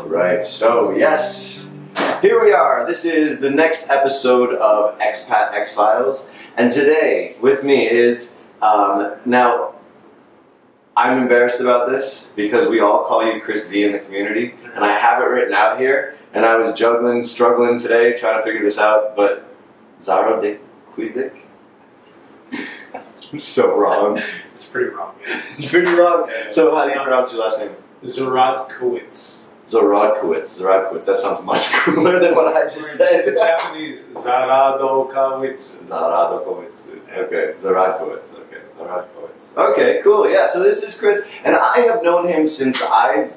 Alright, so yes, here we are. This is the next episode of Expat X-Files, and today with me is, now, I'm embarrassed about this because we all call you Chris Z in the community, and I have it written out here, and I was struggling today, trying to figure this out, but Zarodkiewicz? I'm so wrong. It's pretty wrong, yeah. It's pretty wrong. So how do you pronounce your last name? Zarodkiewicz. Zarodkiewicz. That sounds much cooler than what I just said. In Japanese, Zarodkiewicz. Zarodkiewicz. Okay, Zarodkiewicz. Okay, Zarodkiewicz. Okay, cool. Yeah. So this is Chris, and I have known him since I've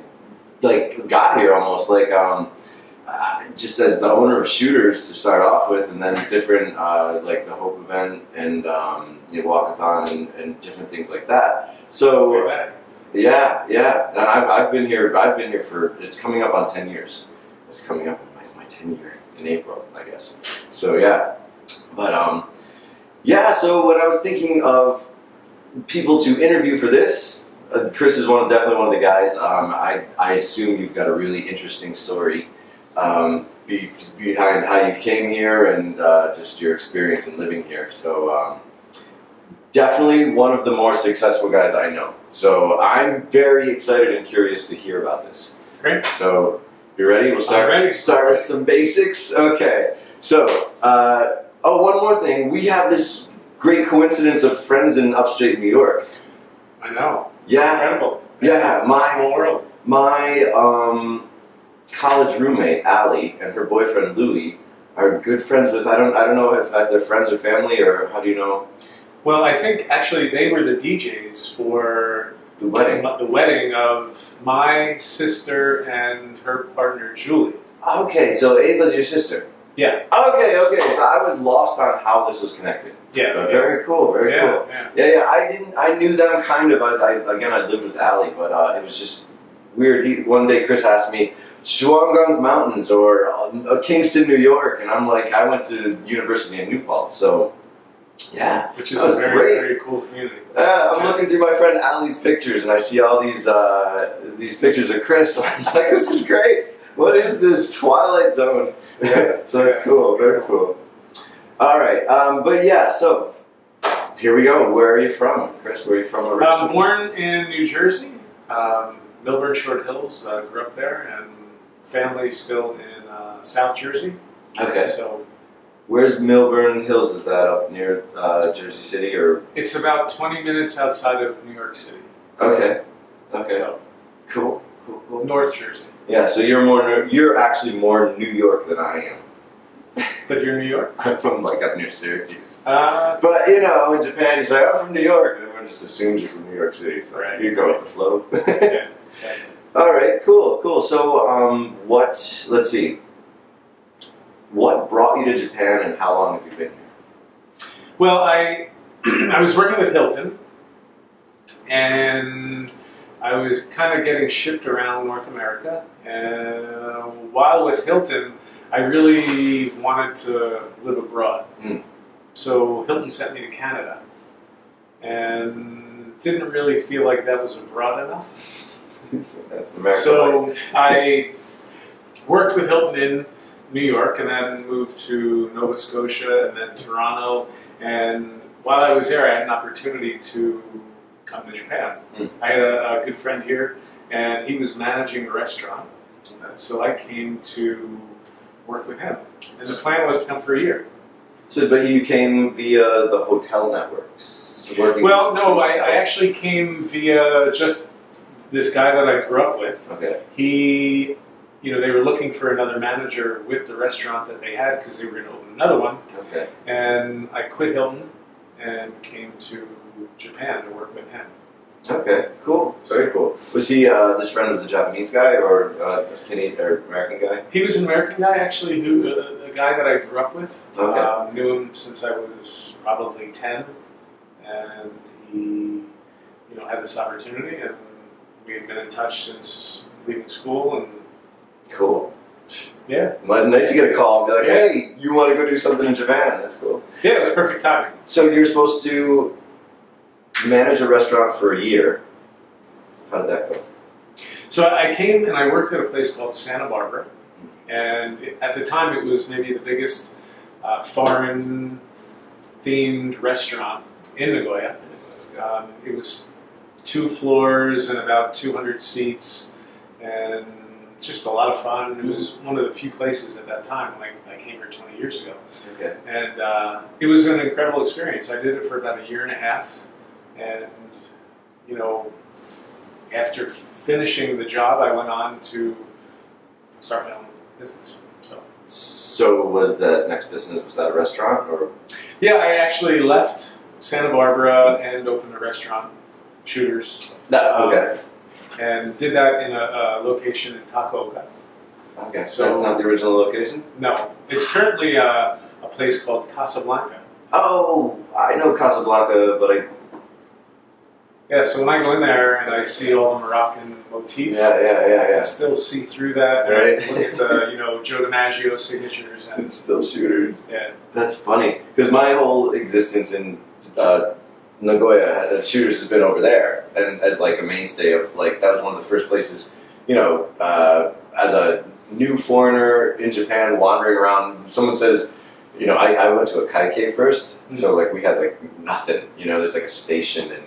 got here almost just as the owner of Shooters to start off with, and then different like the Hope event and Walkathon and different things like that. So. Way back. Yeah, and I've been here for, it's coming up on 10 years. It's coming up on my 10 year in April, I guess. So yeah, but yeah. So when I was thinking of people to interview for this, Chris is definitely one of the guys. I assume you've got a really interesting story behind how you came here and just your experience in living here. So definitely one of the more successful guys I know. So I'm very excited and curious to hear about this. Great. So you ready? We'll start with some basics. Okay. So one more thing. We have this great coincidence of friends in upstate New York. I know. Yeah. Incredible. Yeah. Small world. My college roommate Allie and her boyfriend Louie are good friends with. I don't know if they're friends or family, or how do you know? Well, I think actually they were the DJs for the wedding. The wedding of my sister and her partner Julie. Okay, so Ava's your sister. Yeah. Okay. So I was lost on how this was connected. Yeah. But very cool. Very cool. Yeah. I knew them kind of. I lived with Allie, but it was just weird. One day Chris asked me, Shawangunk Mountains or Kingston, New York, and I'm like, I went to University in New Paltz, so. Yeah, which is a very cool community. I'm looking through my friend Allie's pictures, and I see all these pictures of Chris. I was like, "This is great. What is this Twilight Zone?" Yeah, so it's cool, very cool. All right, but yeah, so here we go. Where are you from, Chris? Where are you from originally? Born in New Jersey, Millburn Short Hills. Grew up there, and family still in South Jersey. Okay, so. Where's Millburn Hills? Is that up near Jersey City, or? It's about 20 minutes outside of New York City. Okay. So, cool. North Jersey. Yeah, so you're actually more New York than I am. But you're New York? I'm from up near Syracuse. But in Japan you say, I'm from New York, and everyone just assumes you're from New York City, so you go with the flow. Yeah. All right, cool. So let's see. What brought you to Japan, and how long have you been here? Well, I was working with Hilton, and I was kind of getting shipped around North America. And while with Hilton, I really wanted to live abroad. So Hilton sent me to Canada, and didn't really feel like that was abroad enough. That's America. So I worked with Hilton in New York, and then moved to Nova Scotia, and then Toronto. And while I was there, I had an opportunity to come to Japan. I had a good friend here, and he was managing a restaurant. So I came to work with him. And the plan was to come for a year. So, but you came via the hotel networks? Well, no, I actually came via just this guy that I grew up with. Okay. They were looking for another manager with the restaurant that they had because they were going to open another one. Okay. And I quit Hilton and came to Japan to work with him. Okay, cool. Very cool. Was he, this friend was a Japanese guy or a Canadian or American guy? He was an American guy, actually, a guy that I grew up with. Okay. Knew him since I was probably 10. And he, had this opportunity, and we had been in touch since leaving school. And cool. Yeah. Well, it's nice to get a call and be like, hey, you want to go do something in Japan? That's cool. Yeah, it was perfect timing. So you're supposed to manage a restaurant for a year. How did that go? So I came and I worked at a place called Santa Barbara, and at the time it was maybe the biggest foreign-themed restaurant in Nagoya. It was 2 floors and about 200 seats, and just a lot of fun. It was one of the few places at that time when I came here 20 years ago. Okay. And it was an incredible experience. I did it for about 1.5 years, and you know, after finishing the job, I went on to start my own business. So was that next business, was that a restaurant or? Yeah, I actually left Santa Barbara and opened a restaurant, Shooters. Okay. And did that in a location in Takaoka. Okay, so that's not the original location? No, it's currently a place called Casablanca. Oh, I know Casablanca, but Yeah, so when I go in there and I see all the Moroccan motif, I can still see through that. Right. Look at the Joe DiMaggio signatures, and it's still Shooters. Yeah, that's funny because my whole existence in Nagoya, Shooters has been over there, and as like a mainstay of like that was one of the first places, as a new foreigner in Japan wandering around. Someone says, I went to a kaike first, so like we had like nothing. There's like a station and.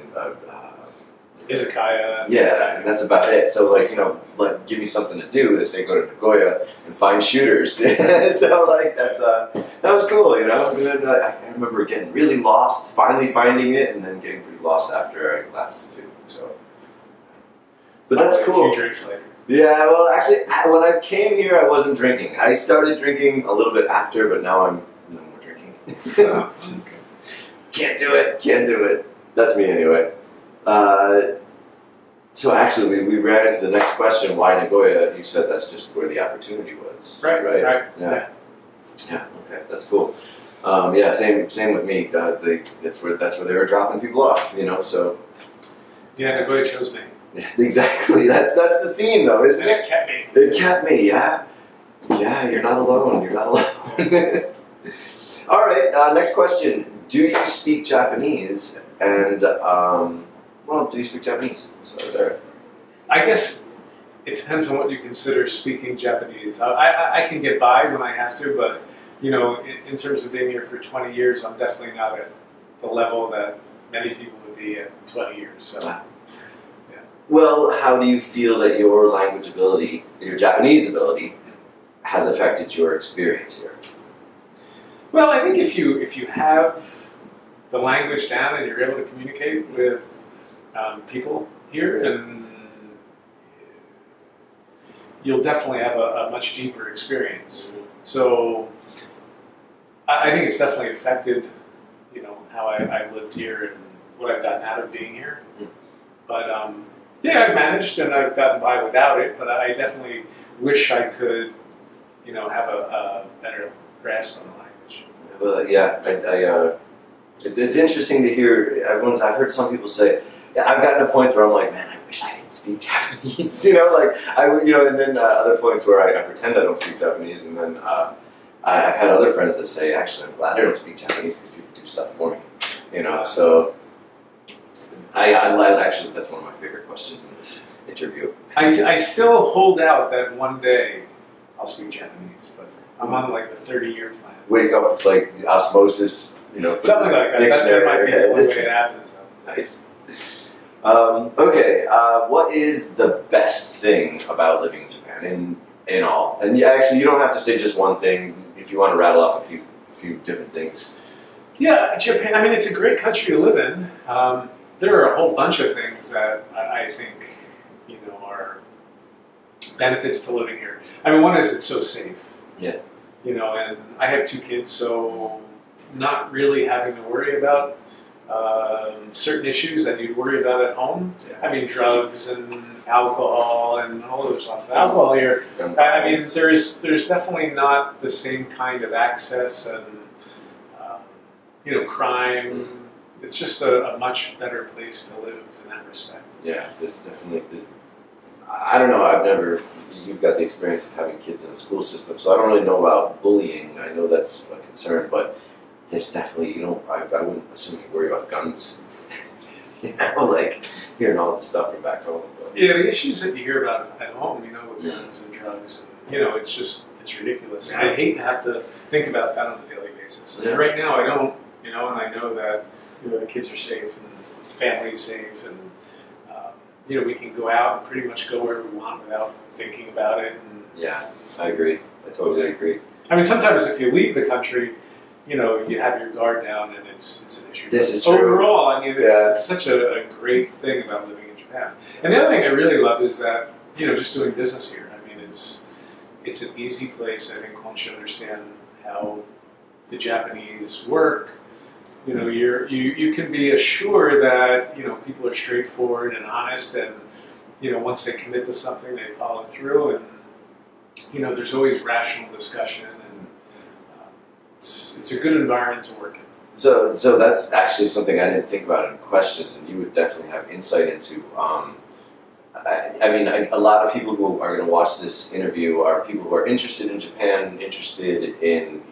Izakaya. Yeah, and that's about it. So like like give me something to do. They say go to Nagoya and find Shooters. So like that was cool. And I remember getting really lost, finally finding it, and then getting pretty lost after I left too. So, but that's cool. A few drinks later. Yeah, well, actually, when I came here, I wasn't drinking. I started drinking a little bit after, but now I'm no more drinking. Just can't do it. Can't do it. That's me anyway. So actually, we ran into the next question. Why Nagoya? You said that's just where the opportunity was. Right. Yeah. Okay, that's cool. Yeah, same with me. That's where they were dropping people off. So. Yeah, Nagoya chose me. Exactly. That's the theme, though, isn't it? It kept me. It kept me. Yeah. Yeah. You're not alone. You're not alone. All right. Next question. Do you speak Japanese? And do you speak Japanese? So there. I guess it depends on what you consider speaking Japanese. I can get by when I have to, but in terms of being here for 20 years, I'm definitely not at the level that many people would be at 20 years. So, yeah. Well, how do you feel that your language ability, your Japanese ability, has affected your experience here? Well, I think if you have the language down and you're able to communicate with people here, and you'll definitely have a much deeper experience. So I think it's definitely affected, how I've lived here and what I've gotten out of being here. But yeah, I've managed and I've gotten by without it. But I definitely wish I could, have a better grasp on the language. Well, yeah, it's interesting to hear. I've heard some people say. Yeah, I've gotten to points where I'm like, man, I wish I didn't speak Japanese, and then other points where I pretend I don't speak Japanese, and then I've had other friends that say, actually, I'm glad I don't speak Japanese because people do stuff for me, so I actually, that's one of my favorite questions in this interview. I still hold out that one day I'll speak Japanese, but I'm on like the 30-year plan. Wake up with like osmosis, something like that. That might be the one way it happens. So. Nice. Okay, what is the best thing about living in Japan in all? And actually, you don't have to say just one thing. If you want to rattle off a few different things. Yeah, Japan. I mean, it's a great country to live in. There are a whole bunch of things that I think are benefits to living here. I mean, one is it's so safe. Yeah. And I have 2 kids, so not really having to worry about certain issues that you'd worry about at home. I mean, drugs and alcohol and all those lots of alcohol here. I mean, there's definitely not the same kind of access and crime. It's just a much better place to live in that respect. Yeah, there's definitely. I don't know. You've got the experience of having kids in the school system, so I don't really know about bullying. I know that's a concern, but there's definitely, I wouldn't assume you worry about guns. You know, like hearing all this stuff from back home. But. Yeah, the issues that you hear about at home, you know, with guns and drugs, and, you know, it's just, it's ridiculous. And I hate to have to think about that on a daily basis. And right now I don't, you know, and I know that, you know, the kids are safe and the family is safe, and, you know, we can go out and pretty much go where we want without thinking about it. And, yeah, I agree. I totally agree. I mean, sometimes if you leave the country, you know, you have your guard down and it's an issue. This is true. Overall, I mean, it's such a great thing about living in Japan. And the other thing I really love is that, you know, just doing business here. I mean, it's an easy place. I think once you understand how the Japanese work, you know, you can be assured that, you know, people are straightforward and honest, and, you know, once they commit to something, they follow through, and, you know, there's always rational discussion, and it's a good environment to work in. So that's actually something I didn't think about in questions, and you would definitely have insight into. I mean, a lot of people who are going to watch this interview are people who are interested in Japan, interested in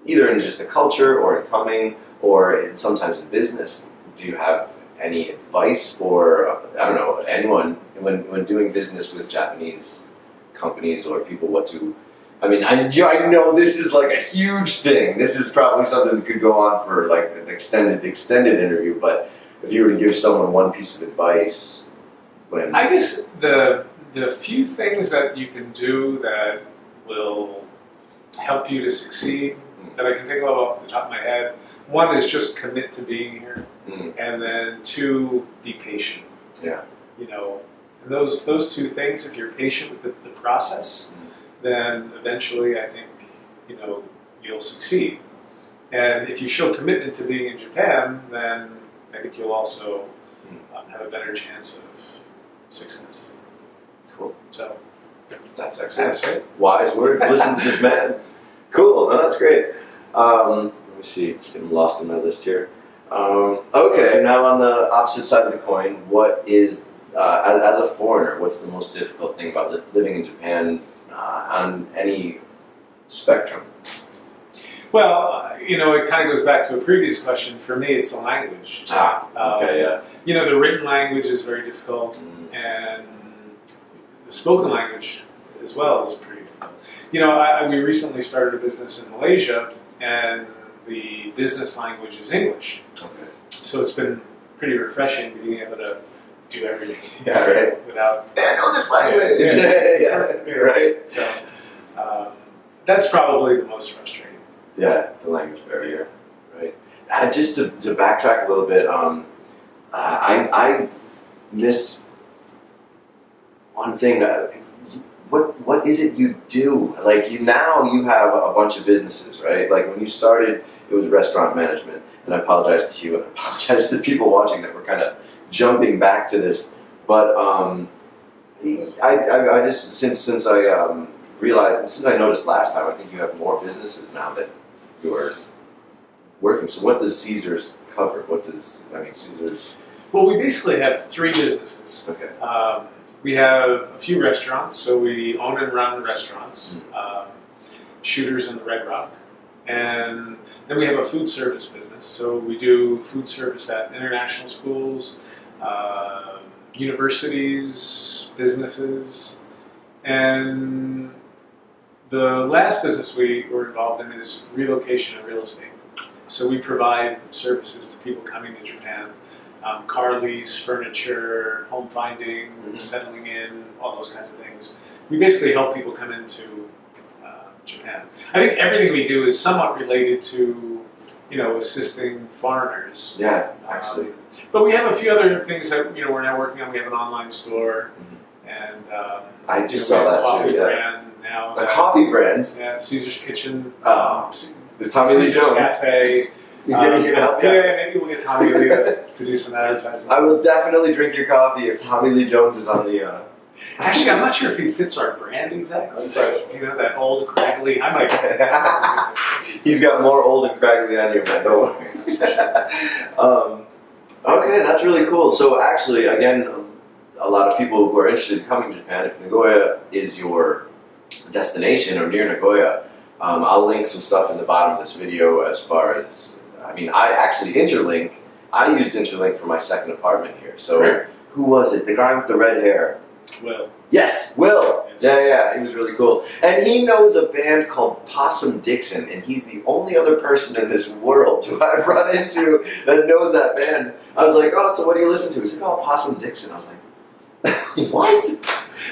either in just the culture or in coming, or sometimes in business. Do you have any advice for, I don't know, anyone when doing business with Japanese companies or people, what to, I mean, I know this is like a huge thing. This is probably something that could go on for like an extended interview, but if you were to give someone one piece of advice, when... I guess the few things that you can do that will help you to succeed that I can think of off the top of my head. One is just commit to being here, and then two, be patient. Yeah. You know, and those two things, if you're patient with the process, then eventually I think, you know, you'll succeed. And if you show commitment to being in Japan, then I think you'll also have a better chance of success. Cool. So that's excellent. That's it. Wise words. Listen to this man. Cool. No, that's great. Let me see. Just getting lost in my list here. Okay. Now on the opposite side of the coin, what is as a foreigner, what's the most difficult thing about living in Japan on any spectrum? Well, you know, it kind of goes back to a previous question. For me, it's the language. Okay, yeah. You know, the written language is very difficult, and the spoken language as well is pretty difficult. You know, we recently started a business in Malaysia, and the business language is English. Okay. So it's been pretty refreshing being able to do everything. Yeah, right. Without... I know this language. Yeah, right. So, that's probably the most frustrating. Yeah, the language barrier, right? Just to backtrack a little bit, I missed one thing. What is it you do? Like now you have a bunch of businesses, right? Like when you started, it was restaurant management, and I apologize to you, and I apologize to the people watching that we're kind of jumping back to this. But I just since I realized, since I noticed last time, I think you have more businesses now that you are working. So what does Caesars cover? What does, I mean, Caesars? Well, we basically have three businesses. Okay. We have a few restaurants, so we own and run restaurants, Shooters in the Red Rock. And then we have a food service business, so we do food service at international schools, universities, businesses, and the last business we were involved in is relocation and real estate. So we provide services to people coming to Japan, car lease, furniture, home finding, settling in, all those kinds of things. We basically help people come into Japan. I think everything we do is somewhat related to, you know, assisting foreigners. Yeah, actually. But we have a few other things that, you know, we're now working on. We have an online store, and I just saw that coffee too. brand now. A coffee brand. Yeah, Caesar's Kitchen. Is Tommy Lee Jones? Cafe. He's going to help you. Yeah, maybe we'll get Tommy Lee to do some advertising. I will definitely drink your coffee if Tommy Lee Jones is on the. Actually, I'm not sure if he fits our brand exactly, but you know, that old craggly. I might. He's got more old and craggly on you, man. Don't worry. Okay, that's really cool. So actually, again, a lot of people who are interested in coming to Japan, if Nagoya is your destination or near Nagoya, I'll link some stuff in the bottom of this video as far as, I mean, I actually interlink. I used Interlink for my second apartment here. So Right. who was it? The guy with the red hair. Well, Yes, Will. Yes. Yeah, he was really cool. And he knows a band called Possum Dixon, and he's the only other person in this world who I've run into that knows that band. I was like, oh, so what do you listen to? He's like, oh, Possum Dixon. I was like, what?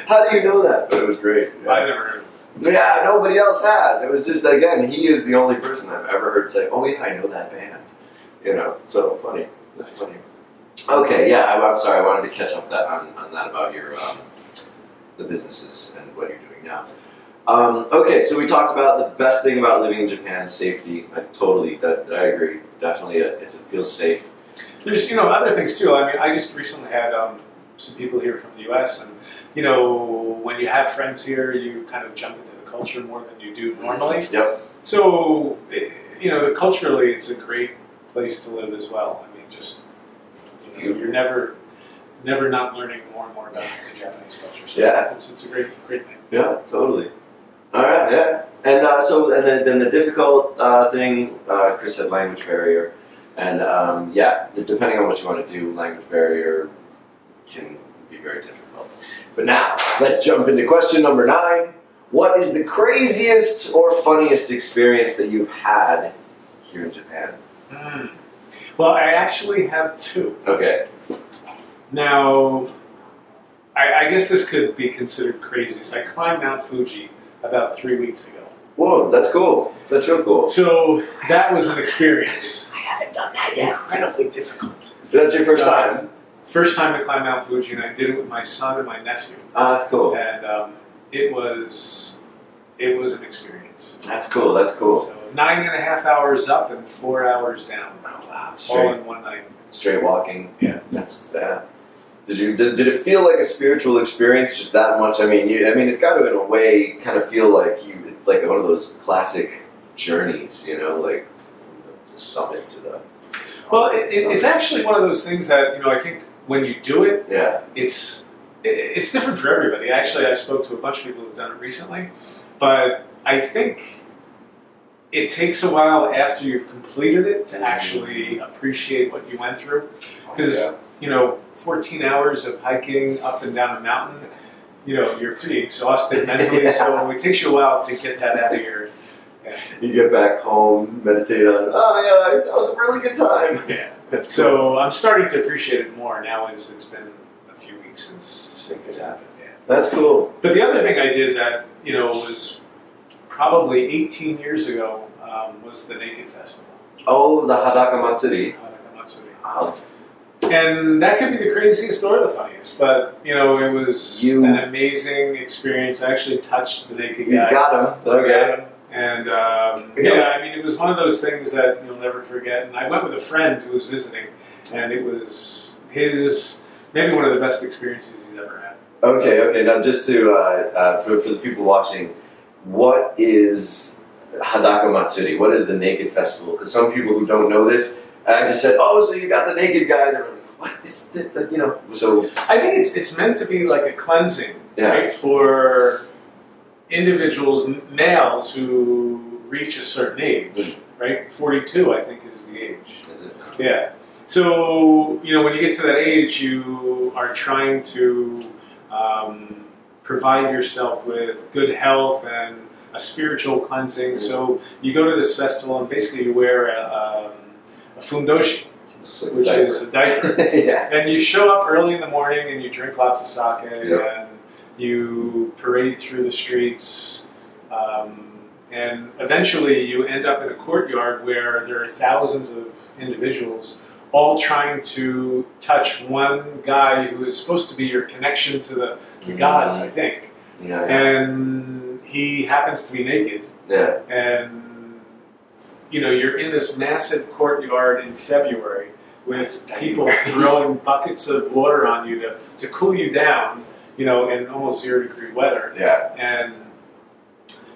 How do you know that? But it was great. Yeah. I never heard of it. Yeah, nobody else has. It was just, again, he is the only person I've ever heard say, oh yeah, I know that band. You know, so funny. That's funny. Okay, yeah, I'm sorry, I wanted to catch up on that about your, the businesses and what you're doing now. Okay, so we talked about the best thing about living in Japan, safety. I agree. Definitely, it feels safe. There's, other things too. I mean, I just recently had some people here from the U.S. and, when you have friends here, you kind of jump into the culture more than you do normally. Yep. So, culturally, it's a great place to live as well. I mean, just, you're never not learning more and more about the Japanese culture. So yeah. It's a great thing. Yeah, totally. All right, yeah. And then the difficult thing, Chris said language barrier. And yeah, depending on what you want to do, language barrier can be very difficult. But now, let's jump into question number 9. What is the craziest or funniest experience that you've had here in Japan? Well, I actually have 2. Okay. Now, I guess this could be considered craziest. I climbed Mount Fuji about 3 weeks ago. Whoa, that's cool. That's real cool. So that was an experience. I haven't done that yet. Incredibly difficult. That's your first time? First time to climb Mount Fuji, and I did it with my son and my nephew. Oh, that's cool. And it was an experience. That's cool. That's cool. So 9.5 hours up and 4 hours down. Oh wow! All in one night. Straight walking. Yeah. That's Did it feel like a spiritual experience just that much? I mean, it's got to in a way kind of feel like like one of those classic journeys, like the summit to the. Well, it's actually one of those things that I think when you do it, yeah, it's different for everybody. Actually, I spoke to a bunch of people who've done it recently, but I think it takes a while after you've completed it to actually appreciate what you went through, because 14 hours of hiking up and down a mountain, you're pretty exhausted mentally, so it takes you a while to get that out of your. Yeah. You get back home, meditate on. Oh yeah, that was a really good time. Yeah, that's cool. So I'm starting to appreciate it more now as it's been a few weeks since it's happened. Yeah, that's cool. But the other thing I did that was probably 18 years ago was the Naked Festival. Oh, the Hadaka Matsuri. Hadaka Matsuri. Wow. And that could be the craziest or the funniest, but it was an amazing experience. I actually touched the naked guy. You got him. Okay. And yeah, I mean, it was one of those things that you'll never forget. And I went with a friend who was visiting, and it was maybe one of the best experiences he's ever had. Okay. Now, just to for the people watching, what is Hadaka Matsuri? What is the Naked Festival? Because some people who don't know this, and I just said, "Oh, so you got the naked guy?" And they're like, "What? It's So I think it's meant to be like a cleansing, right, for individuals, males who reach a certain age, right? 42, I think, is the age. Is it? Yeah. So when you get to that age, you are trying to provide yourself with good health and a spiritual cleansing. So you go to this festival and basically you wear a fundoshi, which is a diaper. Yeah. And you show up early in the morning and you drink lots of sake and you parade through the streets. And eventually you end up in a courtyard where there are thousands of individuals all trying to touch one guy who is supposed to be your connection to the gods, I think. Yeah. And he happens to be naked. Yeah. And you're in this massive courtyard in February with people throwing buckets of water on you to cool you down, in almost 0-degree weather. Yeah. And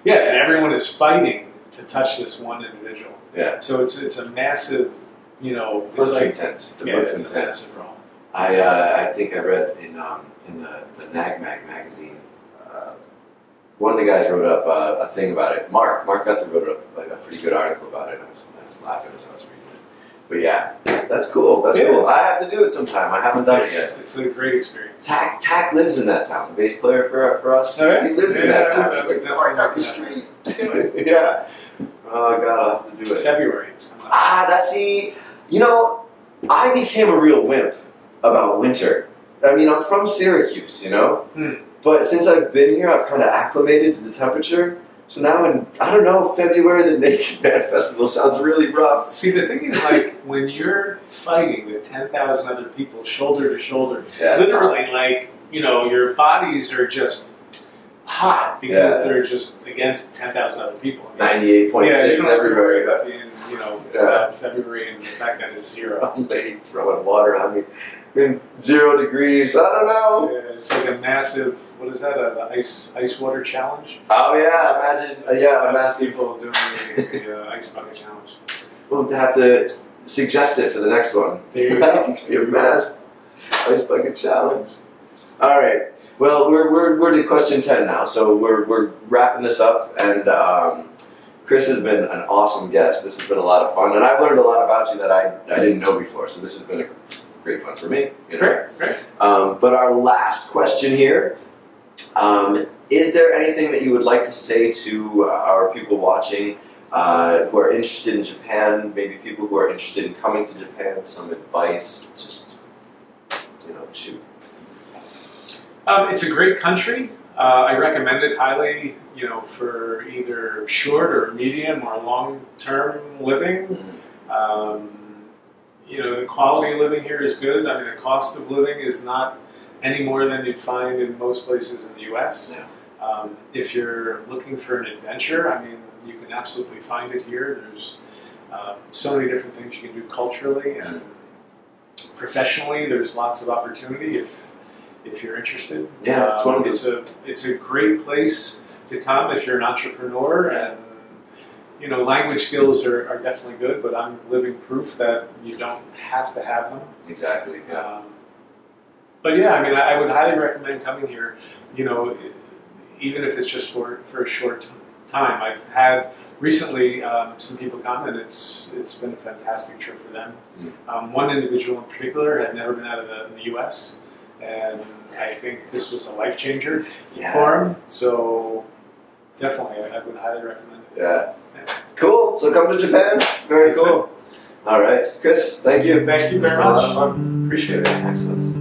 everyone is fighting to touch this one individual. Yeah. So it's a massive, It's like, intense. The yeah, book's it's intense. a massive problem. I think I read in the NAGMAG magazine, one of the guys wrote up a thing about it. Mark Guthrie wrote up like a pretty good article about it. I was laughing as I was reading it. But yeah, that's cool. That's cool. I have to do it sometime. I haven't done it yet. It's a great experience. Tack lives in that town. The bass player for us. Oh, yeah? He lives in that town. Like, right down the street. Yeah. Oh God, I'll have to do it. February. You know, I became a real wimp about winter. I mean, I'm from Syracuse, you know? But since I've been here, I've kind of acclimated to the temperature. So now I don't know, February, the Naked Man Festival sounds really rough. See, the thing is, like, when you're fighting with 10,000 other people, shoulder to shoulder, literally, like, you know, your bodies are just hot because they're just against 10,000 other people. 98.6 everywhere. In February, and the fact that it's 0. I'm lady throwing water on me. In 0 degrees, I don't know. Yeah, it's like a massive, what is that, the ice water challenge? Oh yeah, imagine, a massive... people doing the ice bucket challenge. We'll have to suggest it for the next one. There you go. Your mass ice bucket challenge. All right. Well, we're to question 10 now, so we're wrapping this up, and Chris has been an awesome guest. This has been a lot of fun, and I've learned a lot about you that I didn't know before. So this has been great fun for me. You know? Great. But our last question here. Is there anything that you would like to say to our people watching who are interested in Japan, maybe people who are interested in coming to Japan, some advice, just, shoot. It's a great country. I recommend it highly, for either short or medium or long-term living. The quality of living here is good. I mean, the cost of living is not any more than you'd find in most places in the U.S. Yeah. If you're looking for an adventure, I mean, you can absolutely find it here. There's so many different things you can do culturally and professionally. There's lots of opportunity if you're interested. Yeah, it's a great place to come if you're an entrepreneur, and language skills are definitely good, but I'm living proof that you don't have to have them. Exactly. Yeah. But yeah, I mean, I would highly recommend coming here, even if it's just for a short time. I've had recently some people come, and it's been a fantastic trip for them. One individual in particular had never been out of the U.S., and I think this was a life changer for him. So definitely, I would highly recommend it. Yeah. Cool. So come to Japan. Very cool. All right, Chris. Thank you. Thank you very much. Appreciate it. Excellent.